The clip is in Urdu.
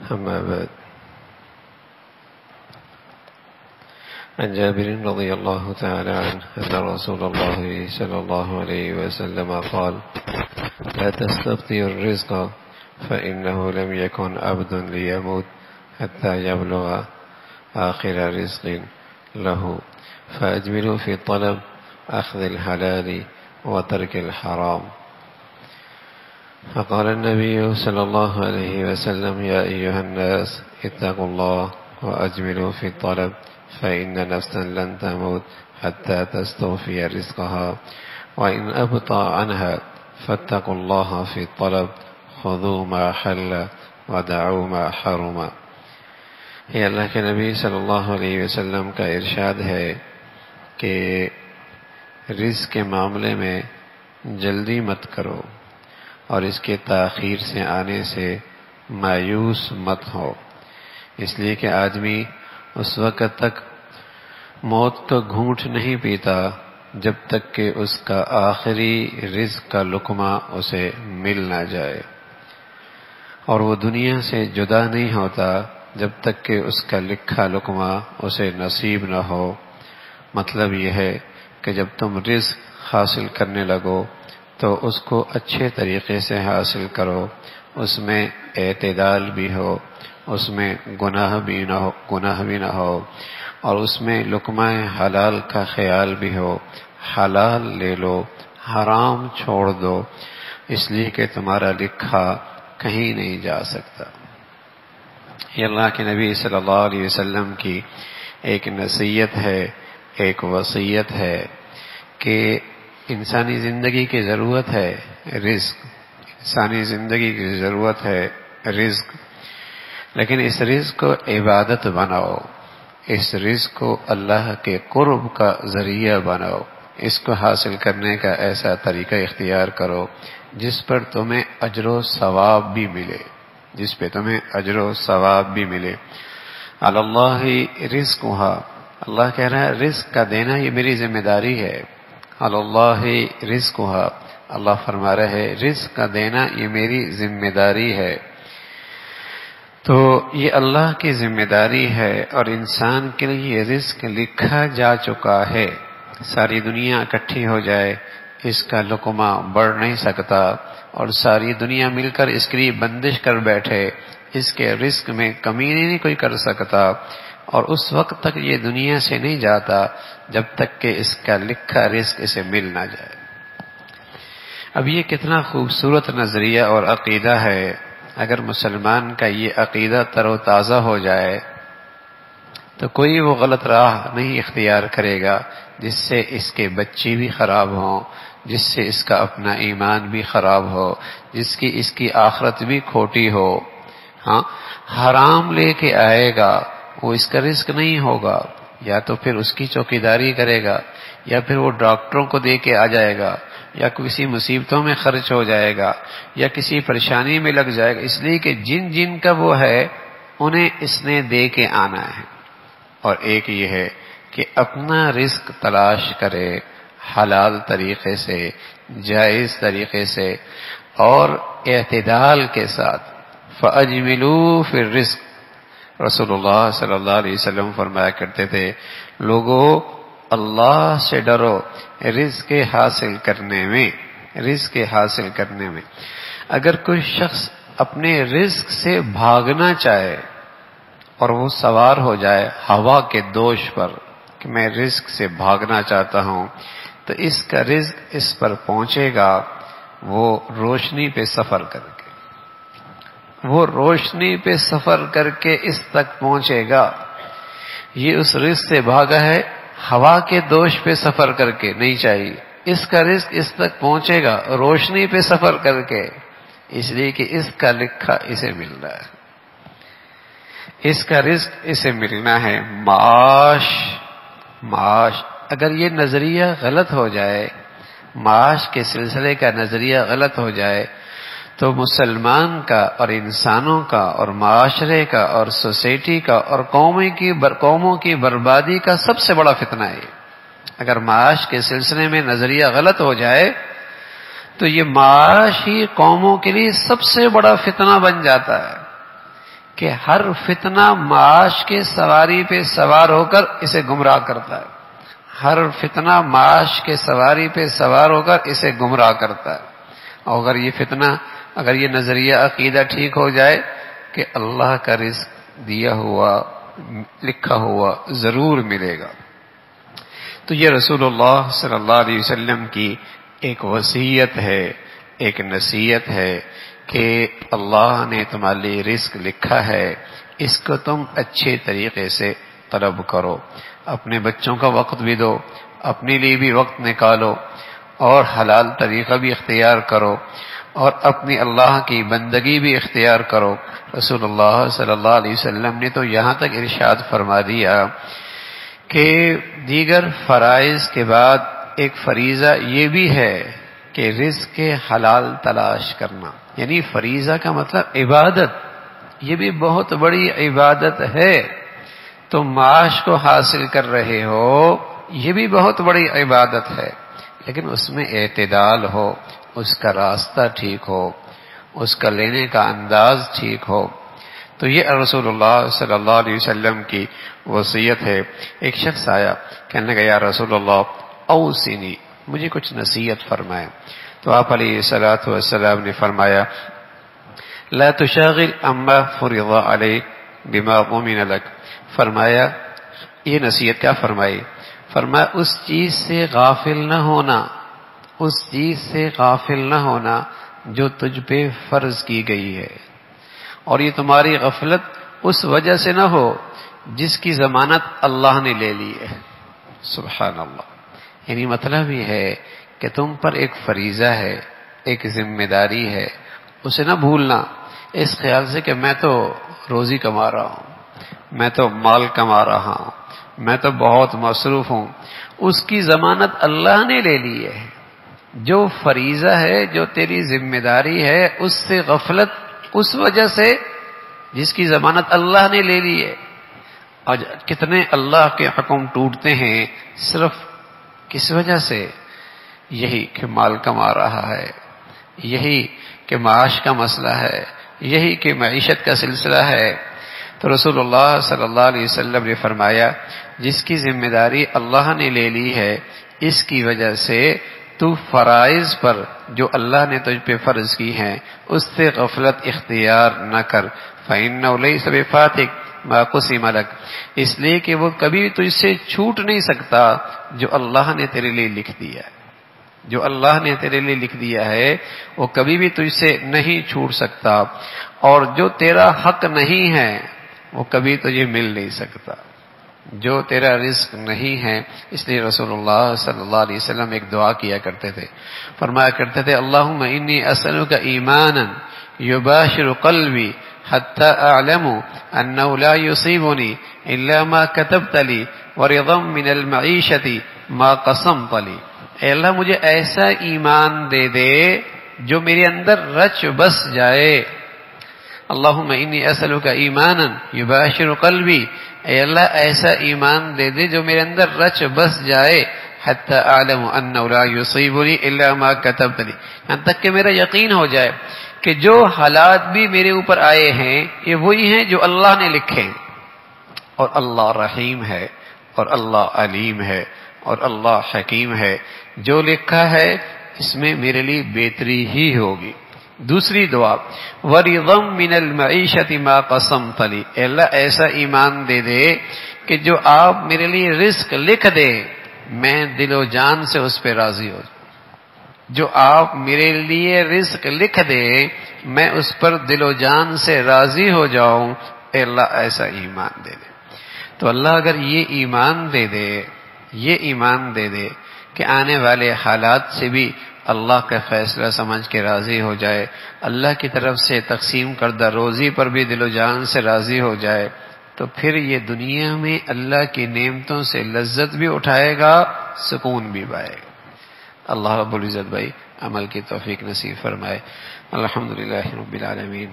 أما بعد. عن جابر رضي الله تعالى عنه أن رسول الله صلى الله عليه وسلم قال: لا تستبطئوا الرزق فإنه لم يكن عبد ليموت حتى يبلغ آخر رزق له فأجملوا في طلب أخذ الحلال وترك الحرام. فقال النبي صلى الله عليه وسلم: يا أيها الناس اتقوا الله وأجملوا في الطلب فإن نفسا لن تموت حتى تستوفي رزقها وإن أبطأ عنها فاتقوا الله في الطلب خذوا ما حل ودعوا ما حرم. یہ اللہ کے نبی صلی اللہ علیہ وسلم کا ارشاد ہے کہ رزق کے معاملے میں جلدی مت کرو اور اس کے تاخیر سے آنے سے مایوس مت ہو، اس لیے کہ آدمی اس وقت تک موت کا گھونٹ نہیں پیتا جب تک کہ اس کا آخری رزق کا لقمہ اسے مل نہ جائے، اور وہ دنیا سے جدا نہیں ہوتا جب تک کہ اس کا لکھا لقمہ اسے نصیب نہ ہو۔ مطلب یہ ہے کہ جب تم رزق حاصل کرنے لگو تو اس کو اچھے طریقے سے حاصل کرو، اس میں اعتدال بھی ہو، اس میں گناہ بھی نہ ہو، اور اس میں لقمہ حلال کا خیال بھی ہو۔ حلال لے لو، حرام چھوڑ دو، اس لیے کہ تمہارا لکھا کہیں نہیں جا سکتا۔ یہ اللہ کے نبی صلی اللہ علیہ وسلم کی ایک نصیحت ہے، ایک وصیت ہے کہ انسانی زندگی کی ضرورت ہے رزق، انسانی زندگی کی ضرورت ہے رزق، لیکن اس رزق کو عبادت بناؤ، اس رزق کو اللہ کے قرب کا ذریعہ بناؤ، اس کو حاصل کرنے کا ایسا طریقہ اختیار کرو جس پر تمہیں اجر و ثواب بھی ملے، جس پہ تمہیں اجر و ثواب بھی ملے۔ علی اللہ رزقھا، اللہ کہہ رہا ہے رزق کا دینا یہ میری ذمہ داری ہے۔ علی اللہ رزقھا، اللہ فرما رہا ہے رزق کا دینا یہ میری ذمہ داری ہے۔ تو یہ اللہ کی ذمہ داری ہے، اور انسان کے لیے یہ رزق لکھا جا چکا ہے۔ ساری دنیا اکٹھی ہو جائے اس کا لقمہ بڑھ نہیں سکتا، اور ساری دنیا مل کر اس کے لیے بندش کر بیٹھے اس کے رزق میں کمی نہیں کوئی کر سکتا، اور اس وقت تک یہ دنیا سے نہیں جاتا جب تک کہ اس کا لکھا رزق اسے مل نہ جائے۔ اب یہ کتنا خوبصورت نظریہ اور عقیدہ ہے۔ اگر مسلمان کا یہ عقیدہ تر و تازہ ہو جائے تو کوئی وہ غلط راہ نہیں اختیار کرے گا جس سے اس کے بچے بھی خراب ہوں، جس سے اس کا اپنا ایمان بھی خراب ہو، جس کی اس کی آخرت بھی کھوٹی ہو۔ ہاں، حرام لے کے آئے گا وہ اس کا رزق نہیں ہوگا، یا تو پھر اس کی چوکیداری کرے گا، یا پھر وہ ڈاکٹروں کو دے کے آ جائے گا، یا کسی مصیبتوں میں خرچ ہو جائے گا، یا کسی پریشانی میں لگ جائے گا، اس لیے کہ جن کا وہ ہے انہیں اس نے دے کے آنا ہے۔ اور ایک یہ ہے کہ اپنا رزق تلاش کرے حلال طریقے سے، جائز طریقے سے، اور اعتدال کے ساتھ۔ فَأَجْمِلُوا فِي الرِّزْقِ، رسول اللہ صلی اللہ علیہ وسلم فرمایا کرتے تھے لوگوں اللہ سے ڈرو رزق حاصل کرنے میں۔ اگر کوئی شخص اپنے رزق سے بھاگنا چاہے اور وہ سوار ہو جائے ہوا کے دوش پر کہ میں رزق سے بھاگنا چاہتا ہوں، تو اس کا رزق اس پر پہنچے گا وہ روشنی پہ سفر کر کے، وہ روشنی پہ سفر کر کے اس تک پہنچے گا۔ یہ اس رزق سے بھاگا ہے ہوا کے دوش پہ سفر کر کے نہیں چاہیے، اس کا رزق اس تک پہنچے گا روشنی پہ سفر کر کے، اس لیے کہ اس کا لکھا اسے مل رہا ہے، اس کا رزق اسے ملنا ہے۔ معاش اگر یہ نظریہ غلط ہو جائے، معاش کے سلسلے کا نظریہ غلط ہو جائے، تو مسلمان کا اور انسانوں کا اور معاشرے کا اور سوسائٹی کا اور قوموں کی بربادی کا سب سے بڑا فتنہ ہے۔ اگر معاش کے سلسلے میں نظریہ غلط ہو جائے تو یہ معاش ہی قوموں کے لیے سب سے بڑا فتنہ بن جاتا ہے کہ ہر فتنہ معاش کے سواری پہ سوار ہو کر اسے گمراہ کرتا ہے. ہر فتنہ معاش کے سواری پہ سوار ہو کر اسے گمراہ کرتا ہے. اور اگر یہ نظریہ عقیدہ ٹھیک ہو جائے کہ اللہ کا رزق دیا ہوا لکھا ہوا ضرور ملے گا. تو یہ رسول اللہ صلی اللہ علیہ وسلم کی ایک وصیت ہے، ایک نصیحت ہے کہ اللہ نے تمہارے لیے رزق لکھا ہے، اس کو تم اچھے طریقے سے طلب کرو. اپنے بچوں کا وقت بھی دو، اپنے لیے بھی وقت نکالو، اور حلال طریقہ بھی اختیار کرو، اور اپنی اللہ کی بندگی بھی اختیار کرو. رسول اللہ صلی اللہ علیہ وسلم نے تو یہاں تک ارشاد فرما دیا کہ دیگر فرائض کے بعد ایک فریضہ یہ بھی ہے کہ رزق کے حلال تلاش کرنا. یعنی فریضہ کا مطلب عبادت، یہ بھی بہت بڑی عبادت ہے. تم معاش کو حاصل کر رہے ہو، یہ بھی بہت بڑی عبادت ہے، لیکن اس میں اعتدال ہو، اس کا راستہ ٹھیک ہو، اس کا لینے کا انداز ٹھیک ہو. تو یہ رسول اللہ صلی اللہ علیہ وسلم کی وصیت ہے. ایک شخص آیا، کہنے لگا یا رسول اللہ اوصنی، مجھے کچھ نصیحت فرمائے. تو آپ علیہ الصلوۃ والسلام نے فرمایا لا تشاغل اما فرض علیک بما ضمن لک. فرمایا یہ نصیحت کیا فرمائی؟ فرمایا اس چیز سے غافل نہ ہونا، اس چیز سے غافل نہ ہونا جو تجھ پہ فرض کی گئی ہے، اور یہ تمہاری غفلت اس وجہ سے نہ ہو جس کی ضمانت اللہ نے لے لی ہے. سبحان اللہ. یعنی مطلب یہ ہے کہ تم پر ایک فریضہ ہے، ایک ذمہ داری ہے، اسے نہ بھولنا اس خیال سے کہ میں تو روزی کما رہا ہوں، میں تو مال کما رہا ہوں، میں تو بہت مصروف ہوں. اس کی ضمانت اللہ نے لے لی ہے. جو فریضہ ہے، جو تیری ذمہ داری ہے، اس سے غفلت اس وجہ سے جس کی ضمانت اللہ نے لے لی ہے. اور کتنے اللہ کے حکم ٹوٹتے ہیں صرف کس وجہ سے؟ یہی کہ مال کما رہا ہے، یہی کہ معاش کا مسئلہ ہے، یہی کہ معیشت کا سلسلہ ہے. تو رسول اللہ صلی اللہ علیہ وسلم نے فرمایا جس کی ذمہ داری اللہ نے لے لی ہے، اس کی وجہ سے تو فرائض پر جو اللہ نے تجھ پہ فرض کی ہیں اس سے غفلت اختیار نہ کر. فَإِنَّهُ لَيْسَ بِفَاتِكَ مَا قُسِمَ لَكَ، اس لیے کہ وہ کبھی تجھ سے چھوٹ نہیں سکتا جو اللہ نے تیرے لیے لکھ دیا ہے. جو اللہ نے تیرے لیے لکھ دیا ہے وہ کبھی بھی تجھ سے نہیں چھوٹ سکتا، اور جو تیرا حق نہیں ہے وہ کبھی تجھے مل نہیں سکتا. جو تیرا رزق نہیں ہے. اس لیے رسول اللہ صلی اللہ علیہ وسلم ایک دعا کیا کرتے تھے، فرمایا کرتے تھے اللہم انی اسألک ایمانا یباشر قلبی حتی اعلم انه لا یصیبنی الا ما کتبت لی ورضا من المعیشت ما قسمت لی. اے اللہ مجھے ایسا ایمان دے دے جو میرے اندر رچ بس جائے. اللہم انی اسألک ایمانا یباشر قلبی، اے اللہ ایسا ایمان دے دے جو میرے اندر رچ بس جائے. حتی اعلم انه لا یصیبنی الا ما کتبت لی، یہاں تک کہ میرا یقین ہو جائے کہ جو حالات بھی میرے اوپر آئے ہیں یہ وہی ہیں جو اللہ نے لکھے. اور اللہ رحیم ہے، اور اللہ علیم ہے، اور اللہ حکیم ہے. جو لکھا ہے اس میں میرے لیے بہتری ہی ہوگی. دوسری دعا وَرِضًا مِّنَ الْمَعِيشَةِ مَا قَسَمْتَ لِي، اے اللہ ایسا ایمان دے دے کہ جو آپ میرے لیے رزق لکھ دے میں دل و جان سے اس پہ راضی ہو جاؤں. جو آپ میرے لیے رزق لکھ دے میں اس پر دل و جان سے راضی ہو جاؤں. اے اللہ ایسا ایمان دے دے. تو اللہ اگر یہ ایمان دے دے، یہ ایمان دے دے کہ آنے والے حالات سے بھی اللہ کا فیصلہ سمجھ کے راضی ہو جائے، اللہ کی طرف سے تقسیم کردہ روزی پر بھی دل و جان سے راضی ہو جائے، تو پھر یہ دنیا میں اللہ کی نعمتوں سے لذت بھی اٹھائے گا، سکون بھی پائے گا. اللہ رب العزت بھائی عمل کی توفیق نصیب فرمائے. الحمدللہ رب العالمین.